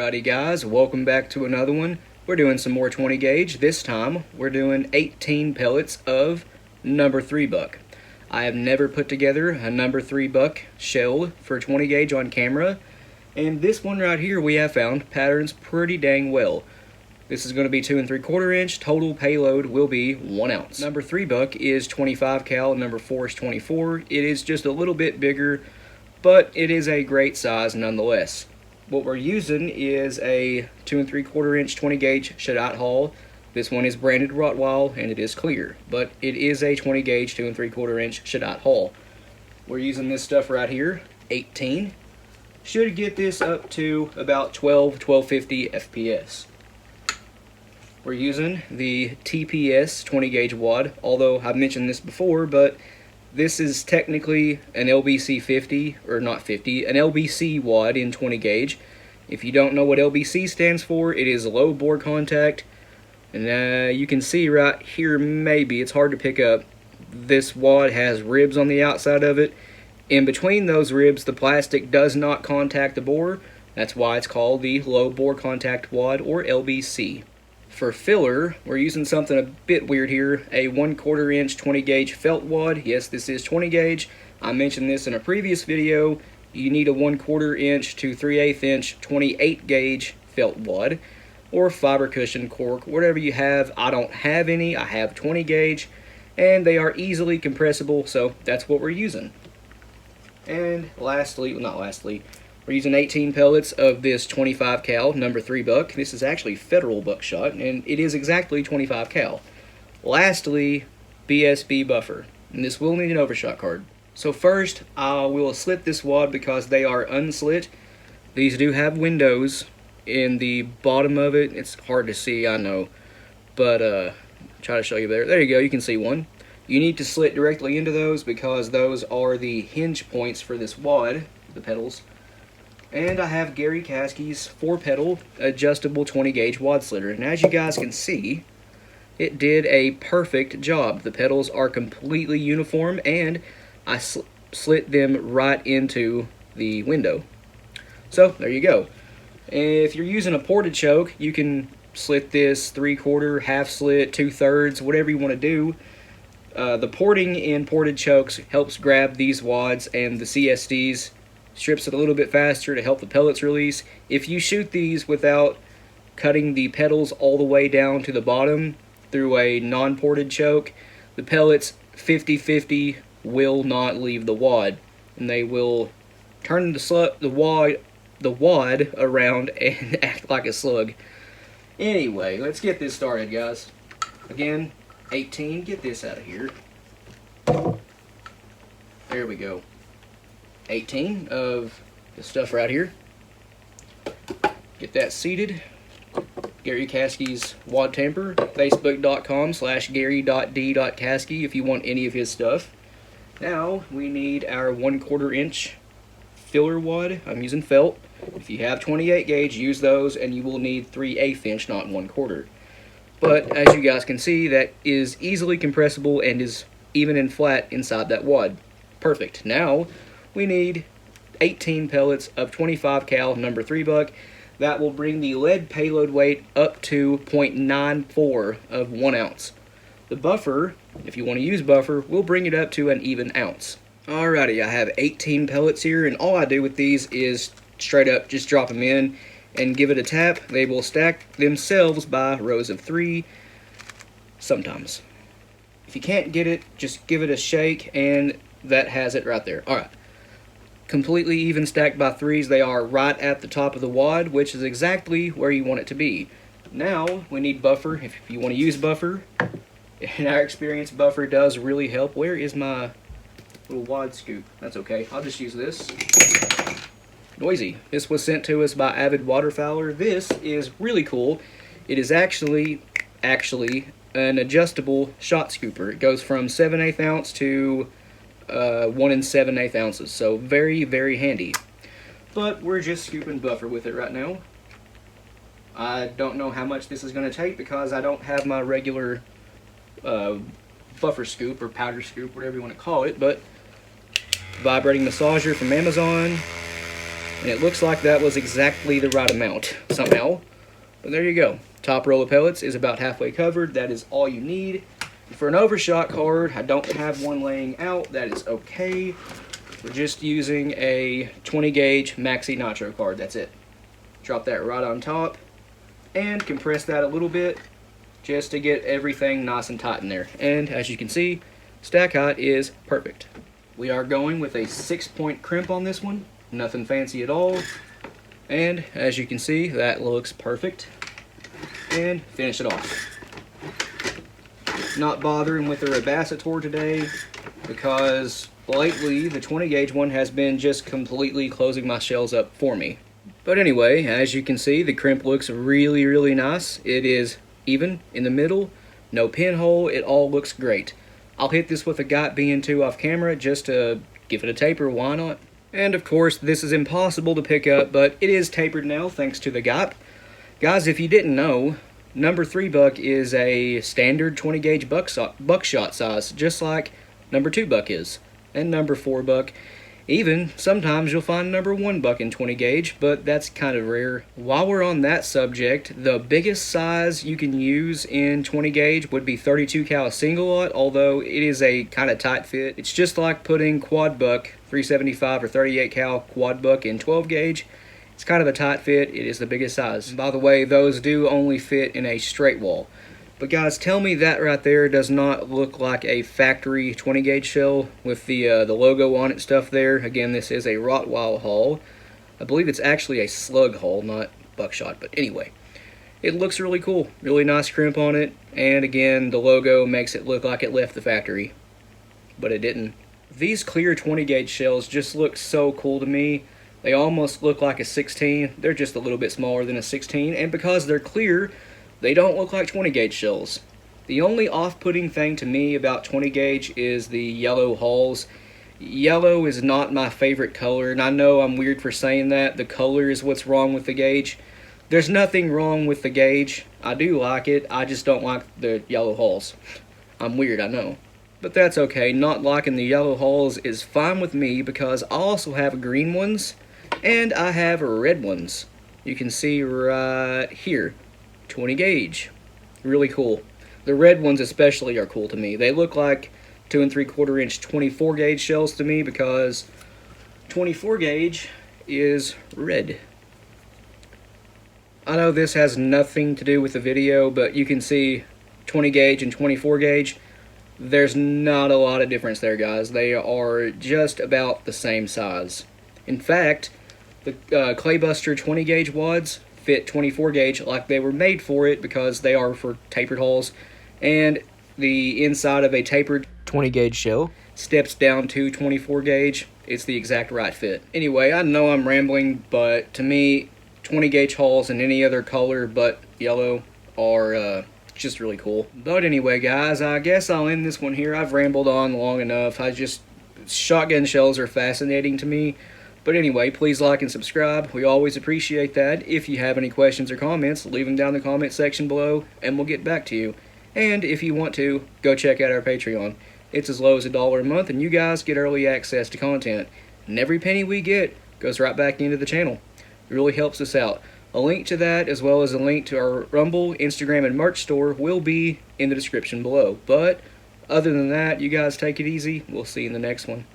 Alrighty guys, welcome back to another one. We're doing some more 20 gauge. This time we're doing 18 pellets of number 3 buck. I have never put together a number 3 buck shell for 20 gauge on camera, and this one right here we have found patterns pretty dang well. This is going to be 2 3/4 inch. Total payload will be 1 ounce. Number 3 buck is 25 cal, number 4 is 24. It is just a little bit bigger, but it is a great size nonetheless. What we're using is a 2 3/4 inch 20 gauge Shadot hull. This one is branded Rottweil and it is clear, but it is a 20 gauge 2 3/4 inch Shadot hull. We're using this stuff right here, 18. Should get this up to about 1250 FPS. We're using the TPS 20 gauge wad, although I've mentioned this before, but this is technically an LBC 50, or not 50, an LBC wad in 20 gauge. If you don't know what LBC stands for, it is low bore contact. And you can see right here, maybe, it's hard to pick up, this wad has ribs on the outside of it. In between those ribs, the plastic does not contact the bore. That's why it's called the low bore contact wad, or LBC. For filler, we're using something a bit weird here, a 1/4 inch 20 gauge felt wad. Yes, this is 20 gauge. I mentioned this in a previous video. You need a 1/4 inch to 3/8 inch 28 gauge felt wad, or fiber cushion, cork, whatever you have. I don't have any, I have 20 gauge, and they are easily compressible, so that's what we're using. And lastly, well, not lastly, we're using 18 pellets of this 25 cal number 3 buck. This is actually federal buckshot, and it is exactly 25 cal. Lastly, BSB buffer, and this will need an overshot card. So first, I will slit this wad because they are unslit. These do have windows in the bottom of it. It's hard to see, I know, but try to show you better. There you go, you can see one. You need to slit directly into those because those are the hinge points for this wad, the pedals. And I have Gary Caskey's 4-pedal adjustable 20 gauge wad slitter. And as you guys can see, it did a perfect job. The pedals are completely uniform, and I slit them right into the window. So there you go. If you're using a ported choke, you can slit this 3/4, half slit, 2/3, whatever you want to do. The porting in ported chokes helps grab these wads and the CSDs, strips it a little bit faster to help the pellets release. If you shoot these without cutting the pedals all the way down to the bottom through a non-ported choke, the pellets 50-50 will not leave the wad, and they will turn the wad around and act like a slug. Anyway, let's get this started, guys. Again, 18, get this out of here. There we go. 18 of the stuff right here. Get that seated. Gary Caskey's wad tamper. Facebook.com/Gary.D.Caskey if you want any of his stuff. Now we need our 1/4 inch filler wad. I'm using felt. If you have 28 gauge, use those, and you will need 3/8 inch, not 1/4. But as you guys can see, that is easily compressible and is even and flat inside that wad. Perfect. Now we need 18 pellets of 25 cal number 3 buck. That will bring the lead payload weight up to 0.94 of 1 ounce. The buffer, if you want to use buffer, will bring it up to an even ounce. Alrighty, I have 18 pellets here, and all I do with these is straight up just drop them in and give it a tap. They will stack themselves by rows of 3 sometimes. If you can't get it, just give it a shake, and that has it right there. Alright. Completely even stacked by 3s. They are right at the top of the wad, which is exactly where you want it to be. Now we need buffer. If you want to use buffer, in our experience, buffer does really help. Where is my little wad scoop? That's okay, I'll just use this. Noisy. This was sent to us by Avid Waterfowler. This is really cool. It is actually an adjustable shot scooper. It goes from 7/8 ounce to 1 7/8 ounces, so very, very handy. But we're just scooping buffer with it right now. I don't know how much this is going to take because I don't have my regular buffer scoop or powder scoop, whatever you want to call it, but vibrating massager from Amazon. And it looks like that was exactly the right amount somehow. But there you go. Top roll of pellets is about halfway covered. That is all you need. For an overshot card, I don't have one laying out. That is okay. We're just using a 20 gauge Maxi Nitro card. That's it. Drop that right on top and compress that a little bit just to get everything nice and tight in there. And as you can see, stack height is perfect. We are going with a 6-point crimp on this one. Nothing fancy at all. And as you can see, that looks perfect. And finish it off. Not bothering with the Rabasator today because lately the 20 gauge one has been just completely closing my shells up for me. But anyway, as you can see, the crimp looks really, really nice. It is even in the middle, no pinhole, it all looks great. I'll hit this with a GOT BN2 off camera just to give it a taper, why not? And of course, this is impossible to pick up, but it is tapered now thanks to the GOT. Guys, if you didn't know, number 3 buck is a standard 20 gauge buckshot size, just like number 2 buck is, and number 4 buck. Even sometimes you'll find number 1 buck in 20 gauge, but that's kind of rare. While we're on that subject, the biggest size you can use in 20 gauge would be 32 cal single aught, although it is a kind of tight fit. It's just like putting quad buck 375 or 38 cal quad buck in 12 gauge. It's kind of a tight fit. It is the biggest size. By the way, those do only fit in a straight wall. But guys, tell me that right there does not look like a factory 20 gauge shell with the logo on it stuff there. Again, this is a Rottweil hull. I believe it's actually a slug hull, not buckshot. But anyway, it looks really cool. Really nice crimp on it. And again, the logo makes it look like it left the factory. But it didn't. These clear 20 gauge shells just look so cool to me. They almost look like a 16. They're just a little bit smaller than a 16. And because they're clear, they don't look like 20 gauge shells. The only off-putting thing to me about 20 gauge is the yellow hulls. Yellow is not my favorite color, and I know I'm weird for saying that. The color is what's wrong with the gauge. There's nothing wrong with the gauge. I do like it. I just don't like the yellow hulls. I'm weird, I know. But that's okay. Not liking the yellow hulls is fine with me because I also have green ones and I have red ones. You can see right here. 20 gauge. Really cool. The red ones especially are cool to me. They look like 2 3/4 inch 24 gauge shells to me because 24 gauge is red. I know this has nothing to do with the video, but you can see 20 gauge and 24 gauge. There's not a lot of difference there, guys. They are just about the same size. In fact, the Claybuster 20 gauge wads fit 24 gauge like they were made for it because they are for tapered hulls, and the inside of a tapered 20 gauge shell steps down to 24 gauge. It's the exact right fit. Anyway, I know I'm rambling, but to me 20 gauge hulls in any other color but yellow are just really cool. But anyway, guys, I guess I'll end this one here. I've rambled on long enough. Shotgun shells are fascinating to me. But anyway, please like and subscribe. We always appreciate that. If you have any questions or comments, leave them down in the comment section below, and we'll get back to you. And if you want to, go check out our Patreon. It's as low as $1 a month, and you guys get early access to content. And every penny we get goes right back into the channel. It really helps us out. A link to that, as well as a link to our Rumble, Instagram, and merch store will be in the description below. But other than that, you guys take it easy. We'll see you in the next one.